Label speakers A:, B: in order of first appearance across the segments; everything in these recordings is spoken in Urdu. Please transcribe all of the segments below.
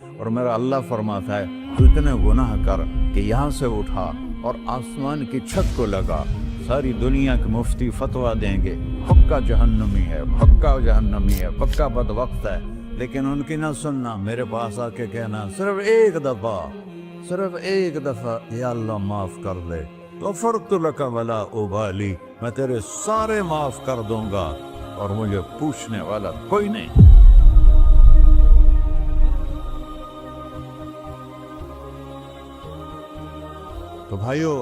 A: اور میرا اللہ فرماتا ہے تو اتنے گناہ کر کہ یہاں سے اٹھا اور آسمان کی چھت کو لگا، ساری دنیا کے مفتی فتویٰ دیں گے پکا جہنمی ہے، پکا جہنمی ہے، پکا بدبخت ہے، لیکن ان کی نہ سننا، میرے پاس آ کے کہنا صرف ایک دفعہ یا اللہ معاف کر دے، غفرت لک ولا ابالی، میں تیرے سارے معاف کر دوں گا اور مجھے پوچھنے والا کوئی نہیں۔ تو بھائیو،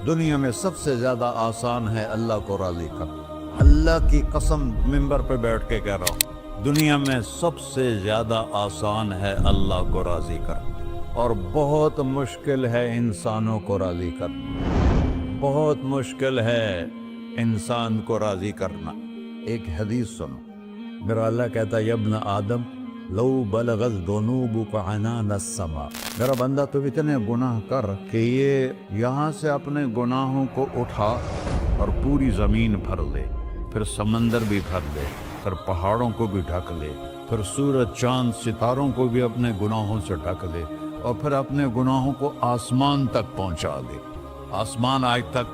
A: دنیا میں سب سے زیادہ آسان ہے اللہ کو راضی کرنا، اللہ کی قسم ممبر پہ بیٹھ کے کہہ رہا ہوں، دنیا میں سب سے زیادہ آسان ہے اللہ کو راضی کرنا، اور بہت مشکل ہے انسانوں کو راضی کرنا، بہت مشکل ہے انسان کو راضی کرنا۔ ایک حدیث سنو، میرا اللہ کہتا ہے یا ابن آدم لو بلغت ذنوبک عنان السماء، میرا بندہ تو اتنے گناہ کر کہ یہ یہاں سے اپنے گناہوں کو اٹھا اور پوری زمین بھر لے، پھر سمندر بھی بھر لے، پھر پہاڑوں کو بھی ڈھک لے، پھر سورج چاند ستاروں کو بھی اپنے گناہوں سے ڈھک لے، اور پھر اپنے گناہوں کو آسمان تک پہنچا دے۔ آسمان آج تک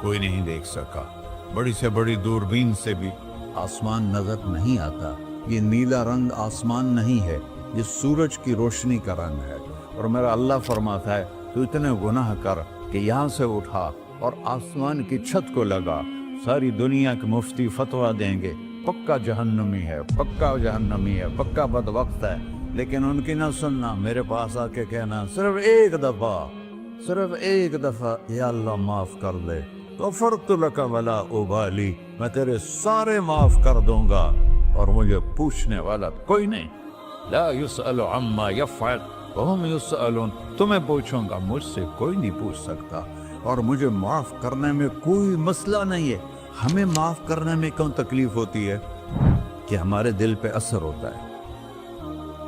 A: کوئی نہیں دیکھ سکا، بڑی سے بڑی دوربین سے بھی آسمان نظر نہیں آتا، یہ نیلا رنگ آسمان نہیں ہے، یہ سورج کی روشنی کا رنگ ہے۔ اور میرا اللہ فرماتا ہے تو اتنے گناہ کر کہ یہاں سے اٹھا اور آسمان کی چھت کو لگا، ساری دنیا کے مفتی فتویٰ دیں گے پکا جہنمی ہے، پکا جہنمی ہے، پکا بدبخت ہے، لیکن ان کی نہ سننا، میرے پاس آ کے کہنا صرف ایک دفعہ یا اللہ معاف کر دے، غفرت لک ولا ابالی، میں تیرے سارے معاف کر دوں گا اور مجھے پوچھنے والا کوئی نہیں۔ لا يسأل عما يفعل وهم يسألون، تمہیں پوچھوں گا، مجھ سے کوئی نہیں پوچھ سکتا، اور مجھے معاف کرنے میں کوئی مسئلہ نہیں ہے۔ ہمیں معاف کرنے میں کیوں تکلیف ہوتی ہے؟ کہ ہمارے دل پہ اثر ہوتا ہے۔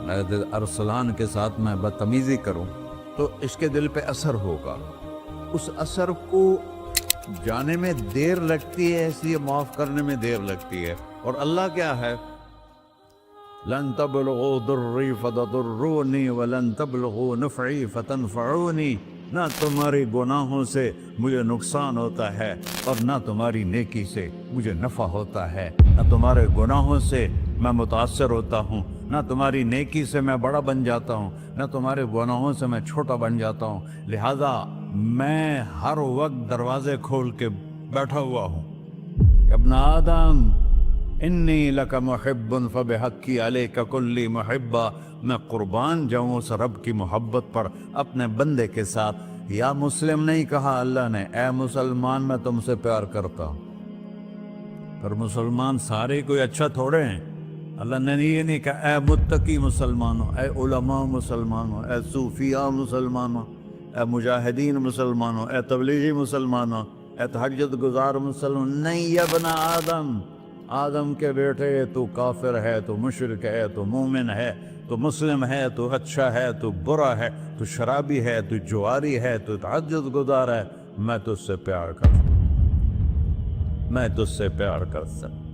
A: میں ارسلان کے ساتھ میں بدتمیزی کروں تو اس کے دل پہ اثر ہوگا، اس اثر کو جانے میں دیر لگتی ہے، اس لیے معاف کرنے میں دیر لگتی ہے۔ اور اللہ کیا ہے؟ لن تبلغوا ضری فتضرونی ولن تبلغوا نفعی فتنفعونی، نہ تمہاری گناہوں سے مجھے نقصان ہوتا ہے اور نہ تمہاری نیکی سے مجھے نفع ہوتا ہے، نہ تمہارے گناہوں سے میں متاثر ہوتا ہوں، نہ تمہاری نیکی سے میں بڑا بن جاتا ہوں، نہ تمہارے گناہوں سے میں چھوٹا بن جاتا ہوں، لہذا میں ہر وقت دروازے کھول کے بیٹھا ہوا ہوں۔ ابن آدم انی لک محب فبحقی علیک کلی محبہ، میں قربان جاؤں اس رب کی محبت پر اپنے بندے کے ساتھ۔ یا مسلم نہیں کہا اللہ نے، اے مسلمان میں تم سے پیار کرتا ہوں۔ پر مسلمان سارے کوئی اچھا تھوڑے ہیں، اللہ نے یہ نہیں کہا اے متقی مسلمانوں، اے علماء مسلمانوں، اے صوفیاء مسلمانوں، اے مجاہدین مسلمانوں، اے تبلیغی مسلمانوں، اے تہجد گزار مسلمان، نہیں یا ابن آدم، آدم کے بیٹے، تو کافر ہے، تو مشرک ہے، تو مومن ہے، تو مسلم ہے، تو اچھا ہے، تو برا ہے، تو شرابی ہے، تو جواری ہے، تو تہجد گزار ہے، میں تجھ سے پیار کرتا ہوں، میں تجھ سے پیار کرتا ہوں۔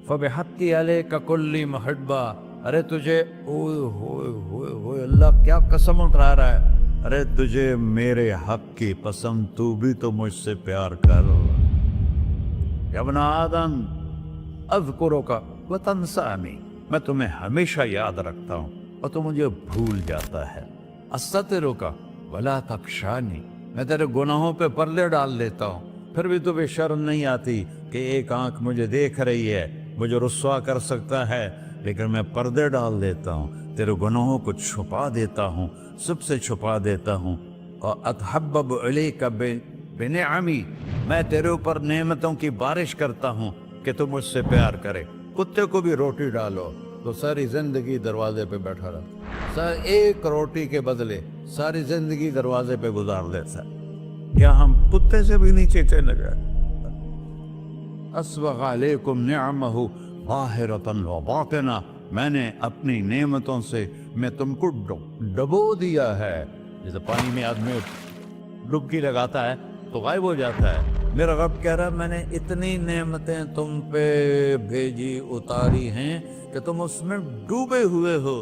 A: فبحقی علیک کلی محبہ، ارے تجھے اوئے ہوئے ہوئے ہوئے، اللہ کیا قسم اٹھا رہا ہے، ارے تجھے میرے حق کی قسم، تو بھی تو مجھ سے پیار کر۔ یا ابن آدم اذکرک وتنسانی، میں تمہیں ہمیشہ یاد رکھتا ہوں اور تو مجھے بھول جاتا ہے۔ استترک ولا تخشانی، میں تیرے گناہوں پہ پردے ڈال دیتا ہوں، پھر بھی تمہیں شرم نہیں آتی کہ ایک آنکھ مجھے دیکھ رہی ہے، مجھے رسوا کر سکتا ہے، لیکن میں پردے ڈال دیتا ہوں، تیرے گناہوں کو چھپا دیتا ہوں، سب سے چھپا دیتا ہوں۔ اور اتحبب علیک بنعمی، میں تیرے اوپر نعمتوں کی بارش کرتا ہوں کہ تو مجھ سے پیار کرے۔ کتے کو بھی روٹی ڈالو تو ساری زندگی دروازے پہ بیٹھا رہتا، ایک روٹی کے بدلے ساری زندگی دروازے پہ گزار دیتا، کیا ہم کتے سے بھی نیچے چلے گئے؟ اسبغ علیکم نعمہ ظاہرۃ و باطنہ، میں نے اپنی نعمتوں سے میں تم کو ڈبو دیا ہے، جیسے پانی میں آدمی ڈبکی لگاتا ہے تو غائب ہو جاتا ہے۔ میرا رب کہہ رہا ہے میں نے اتنی نعمتیں تم پہ بھیجی، اتاری ہیں کہ تم اس میں ڈوبے ہوئے ہو،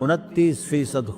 A: 29%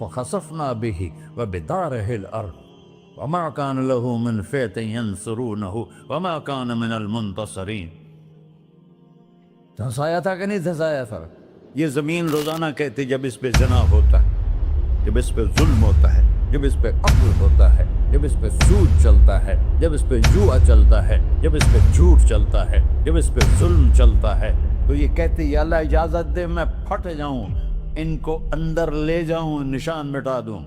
A: فخسفنا به وبداره الأرض وما كان له من فئة ينصرونه وما كان من المنتصرين. دھنسایا تھا کہ نہیں دھنسایا تھا؟ یہ زمین روزانہ کہتی جب اس پہ زنا ہوتا ہے، جب اس پہ ظلم ہوتا ہے، جب اس پہ قتل ہوتا ہے، جب اس پہ سود چلتا ہے، جب اس پہ جوا چلتا ہے، جب اس پہ جھوٹ چلتا ہے، جب اس پہ ظلم چلتا ہے، تو یہ کہتے یا اللہ اجازت دے میں پھٹ جاؤں، ان کو اندر لے جاؤں، نشان مٹا دوں.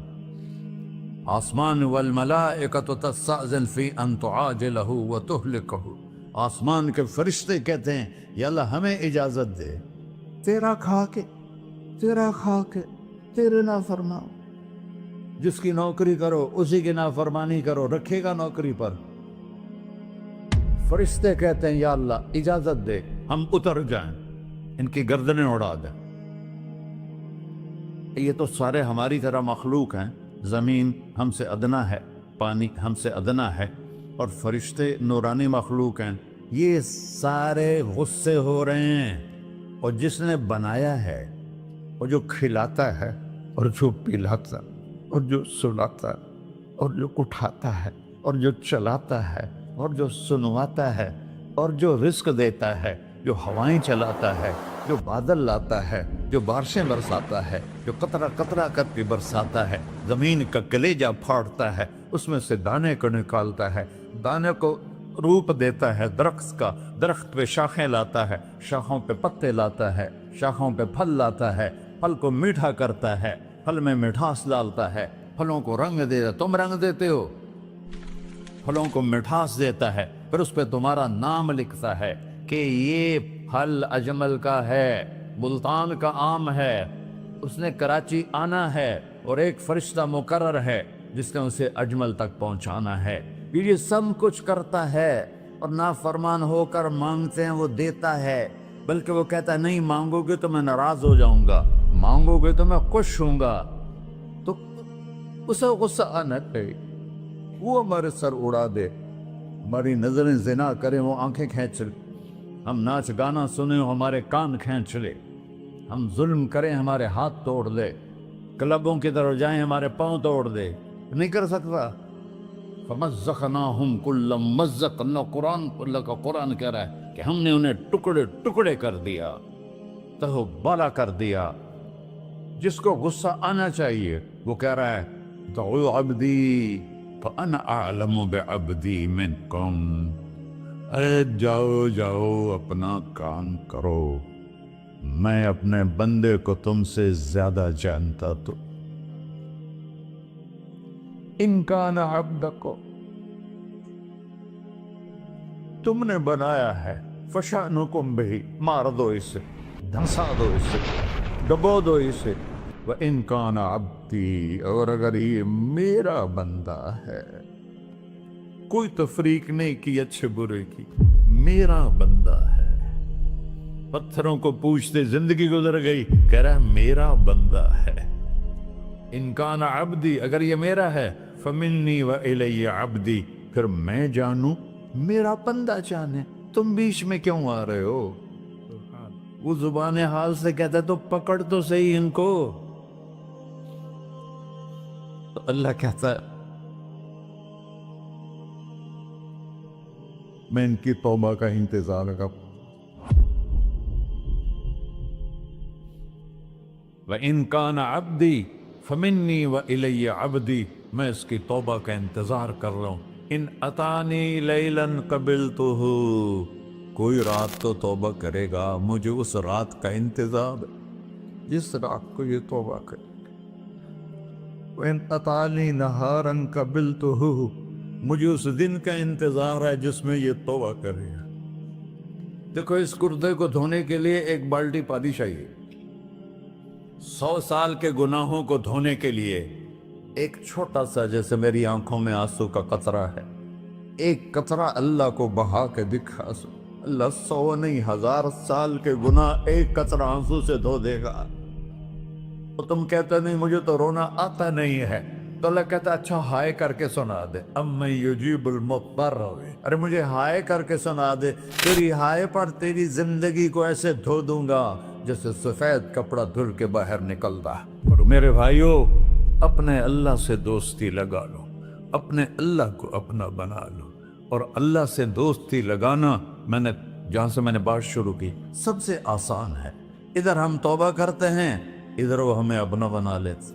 A: آسمان والملائکۃ تستأذن فی ان تعاجلہ وتہلکہ. آسمان کے فرشتے کہتے ہیں یا اللہ ہمیں اجازت دے، تیرا کھا کے تیرے نافرمان، جس کی نوکری کرو اسی کی نافرمانی کرو، رکھے گا نوکری پر. فرشتے کہتے ہیں یا اللہ اجازت دے ہم اتر جائیں، ان کی گردنیں اڑا دیں. یہ تو سارے ہماری طرح مخلوق ہیں، زمین ہم سے ادنا ہے، پانی ہم سے ادنا ہے، اور فرشتے نورانی مخلوق ہیں. یہ سارے غصے ہو رہے ہیں، اور جس نے بنایا ہے، اور جو کھلاتا ہے، اور جو پلاتا، اور جو سلاتا، اور جو اٹھاتا ہے، اور جو چلاتا ہے، اور جو سنواتا ہے، اور جو رزق دیتا ہے، جو ہوائیں چلاتا ہے، جو بادل لاتا ہے، جو بارشیں برساتا ہے، جو قطرہ قطرہ کر کے برساتا ہے، زمین کا کلیجہ پھاڑتا ہے، اس میں سے دانے کو نکالتا ہے، دانے کو روپ دیتا ہے درخت کا، درخت پہ شاخیں لاتا ہے، شاخوں پہ پتے لاتا ہے، شاخوں پہ پھل لاتا ہے، پھل کو میٹھا کرتا ہے، پھل میں مٹھاس ڈالتا ہے، پھلوں کو رنگ دیتا. تم رنگ دیتے ہو، پھلوں کو مٹھاس دیتا ہے، پھر اس پہ تمہارا نام لکھتا ہے کہ یہ پھل اجمل کا ہے، ملتان کا آم ہے، اس نے کراچی آنا ہے، اور ایک فرشتہ مقرر ہے جس نے اسے اجمل تک پہنچانا ہے. یہ سب کچھ کرتا ہے، اور نافرمان ہو کر مانگتے ہیں وہ دیتا ہے، بلکہ وہ کہتا ہے نہیں مانگو گے تو میں ناراض ہو جاؤں گا، مانگو گے تو میں خوش ہوں گا. تو اسے غصہ آنا چاہیے، وہ ہمارے سر اڑا دے، ہماری نظریں زنا کریں وہ آنکھیں کھینچ لے، ہم ناچ گانا سنیں ہمارے کان کھینچ لے، ہم ظلم کریں ہمارے ہاتھ توڑ دے، کلبوں کی طرف جائیں ہمارے پاؤں توڑ دے. نہیں کر سکتا. فَمَزَّقْنَاهُمْ كُلَّ مُمَزَّقٍ. اللہ کا قرآن کہہ رہا ہے کہ ہم نے انہیں ٹکڑے ٹکڑے کر دیا، تہو بالا کر دیا. جس کو غصہ آنا چاہیے وہ کہہ رہا ہے دعوا عبدی فأنا أعلم بعبدی منکم. ارے جاؤ جاؤ اپنا کام کرو، میں اپنے بندے کو تم سے زیادہ جانتا. تو ان کان عبدکو، تم نے بنایا ہے، فشانکم بہی، مار دو اسے، دھنسا دو اسے، ڈبو دو اسے. وَإِن كَانَ عَبْدِي، اور اگر یہ میرا بندہ ہے، کوئی تفریق نہیں کی اچھے برے کی، میرا بندہ ہے. پتھروں کو پوچھتے زندگی گزر گئی، کہہ رہا ہے میرا بندہ ہے. ان کان عبدی، اگر یہ میرا ہے، فمنی وإلی عبدی، پھر میں جانوں میرا بندہ جانے. تم بیچ میں کیوں آ رہے ہو؟ وہ زبان حال سے کہتا ہے تو پکڑ تو صحیح ان کو. تو اللہ کہتا ہے میں ان کی توبہ کا انتظار کروں. وَإِن كَانَ عَبْدِي فَمِنِّي وَإِلَيَّ عَبْدِي، میں اس کی توبہ کا انتظار کر رہا ہوں. ان اتانی لیلاً قبلتہ، کوئی رات تو توبہ کرے گا، مجھے اس رات کا انتظار ہے جس رات کو یہ توبہ کرے. وَإِنْ أَتَانِي نَهَارًا قَبِلْتُهُ، مجھے اس دن کا انتظار ہے جس میں یہ توبہ کرے گا. دیکھو اس کردے کو دھونے کے لیے ایک بالٹی پانی چاہیے. 100 سال کے گناہوں کو دھونے کے لیے ایک چھوٹا سا، جیسے میری آنکھوں میں آنسو کا قطرہ ہے، ایک قطرہ اللہ کو بہا کے دکھا. اللہ 100 نہیں 1000 سال کے گناہ ایک قطرہ آنسو سے دھو دے گا. تو تم کہتے نہیں مجھے تو رونا آتا نہیں ہے، تو اللہ کہتا اچھا ہائے کر کے سنا دے. اَمَّن يُجِيبُ الْمُضْطَرَّ، ارے مجھے ہائے کر کے سنا دے، تیری ہائے پر تیری زندگی کو ایسے دھو دوں گا جیسے سفید کپڑا دھل کے باہر نکلتا. اور میرے بھائیو، اپنے اللہ سے دوستی لگا لو، اپنے اللہ کو اپنا بنا لو۔ اور اللہ سے دوستی لگانا، جہاں سے میں نے بات شروع کی، سب سے آسان ہے۔ ادھر ہم توبہ کرتے ہیں، ادھر وہ ہمیں اپنا بنا لیتے۔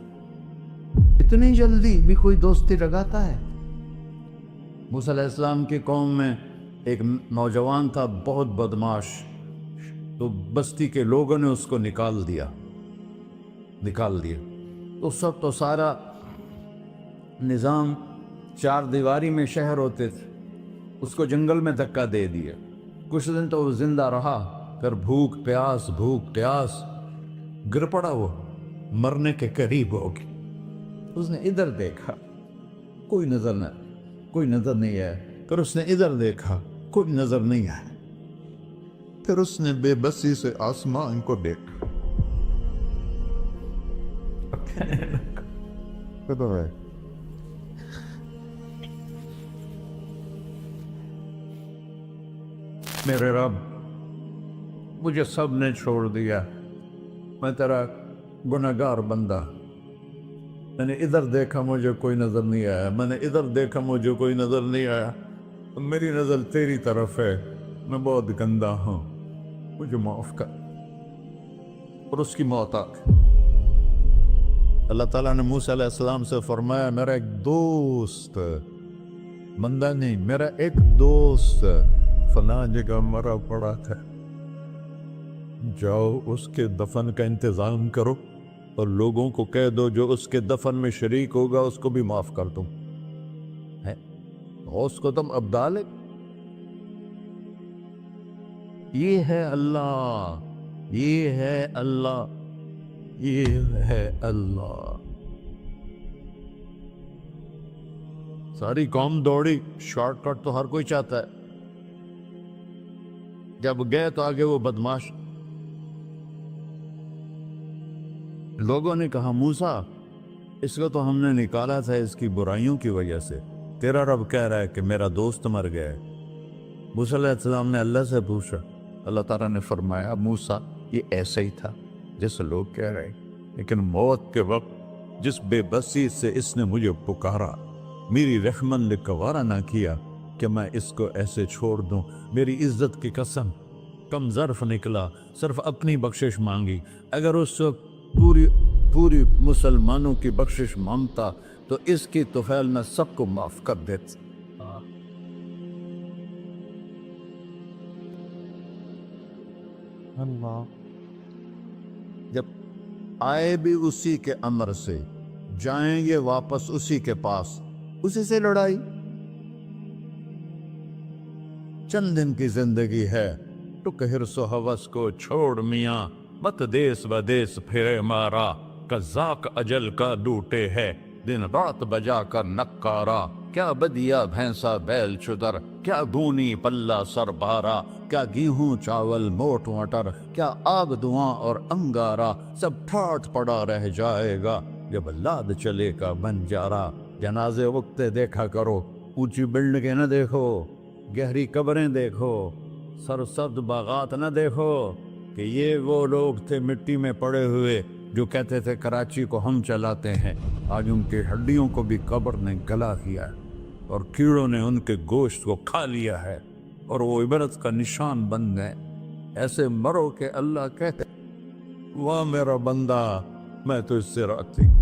A: اتنی جلدی بھی کوئی دوستی لگاتا ہے؟ موسیٰ علیہ السلام کی قوم میں ایک نوجوان تھا، بہت بدماش، تو بستی کے لوگوں نے اس کو نکال دیا۔ تو سارا نظام چار دیواری میں شہر ہوتے تھے، اس کو جنگل میں دھکا دے دیا۔ کچھ دن تو وہ زندہ رہا، پھر بھوک پیاس گر پڑا، وہ مرنے کے قریب ہو گیا۔ اس نے ادھر دیکھا، کوئی نظر نہیں آیا۔ پھر اس نے ادھر دیکھا، کوئی نظر نہیں آیا۔ پھر اس نے بے بسی سے آسمان کو دیکھا۔ میرے رب، مجھے سب نے چھوڑ دیا، میں تیرا گنہگار بندہ۔ میں نے ادھر دیکھا، مجھے کوئی نظر نہیں آیا، میں نے ادھر دیکھا، مجھے کوئی نظر نہیں آیا۔ میری نظر تیری طرف ہے، میں بہت گندا ہوں، مجھے معاف کر۔ اور اس کی موت آ گئی۔ اللہ تعالیٰ نے موسیٰ علیہ السلام سے فرمایا، میرا ایک دوست، بندہ نہیں، میرا ایک دوست فلاں جگہ مرا پڑا تھا، جاؤ اس کے دفن کا انتظام کرو اور لوگوں کو کہہ دو جو اس کے دفن میں شریک ہوگا اس کو بھی معاف کر دوں۔ اس کو تم ابدال ہے۔ یہ ہے اللہ، یہ ہے اللہ، یہ ہے اللہ۔ ساری قوم دوڑی، شارٹ کٹ تو ہر کوئی چاہتا ہے۔ جب گئے تو آگے وہ بدماش، لوگوں نے کہا موسیٰ اس کو تو ہم نے نکالا تھا اس کی برائیوں کی وجہ سے، تیرا رب کہہ رہا ہے کہ میرا دوست مر گیا ہے۔ موسیٰ علیہ السلام نے اللہ سے پوچھا، اللہ تعالیٰ نے فرمایا موسیٰ یہ ایسا ہی تھا جیسے لوگ کہہ رہے ہیں، لیکن موت کے وقت جس بے بسی سے اس نے مجھے پکارا، میری رحمت نے گوارا نہ کیا کہ میں اس کو ایسے چھوڑ دوں۔ میری عزت کی قسم، کم ظرف نکلا، صرف اپنی بخشش مانگی۔ اگر اس وقت پوری مسلمانوں کی بخشش مانگتا تو اس کی طفیل میں سب کو معاف کر دیتا۔ اللہ جب آئے بھی اسی کے امر سے، جائیں گے واپس اسی کے پاس، اسی سے لڑائی۔ چند دن کی زندگی ہے، ٹک حرص و ہوس کو چھوڑ میاں، مت دیس بدیس پھرے مارا، قزاق اجل کا ڈوٹے ہے، دن رات بجا کر نکارا، کیا بدیا بھینسا بیل چدر، کیا گونی پلہ سر بارا، کیا گیہوں چاول موٹ مٹر، کیا آگ دھواں اور انگارا، سب ٹھاٹھ پڑا رہ جائے گا جب لاد چلے کا بنجارا۔ جنازے وقتے دیکھا کرو، اونچی بلڈنگیں نہ دیکھو، گہری قبریں دیکھو، سرسبز باغات نہ دیکھو کہ یہ وہ لوگ تھے مٹی میں پڑے ہوئے جو کہتے تھے کراچی کو ہم چلاتے ہیں۔ آج ان کی ہڈیوں کو بھی قبر نے گلا کیا ہے اور کیڑوں نے ان کے گوشت کو کھا لیا ہے اور وہ عبرت کا نشان بن گئے۔ ایسے مرو کہ اللہ کہتے واہ میرا بندہ، میں تو اس سے راضی۔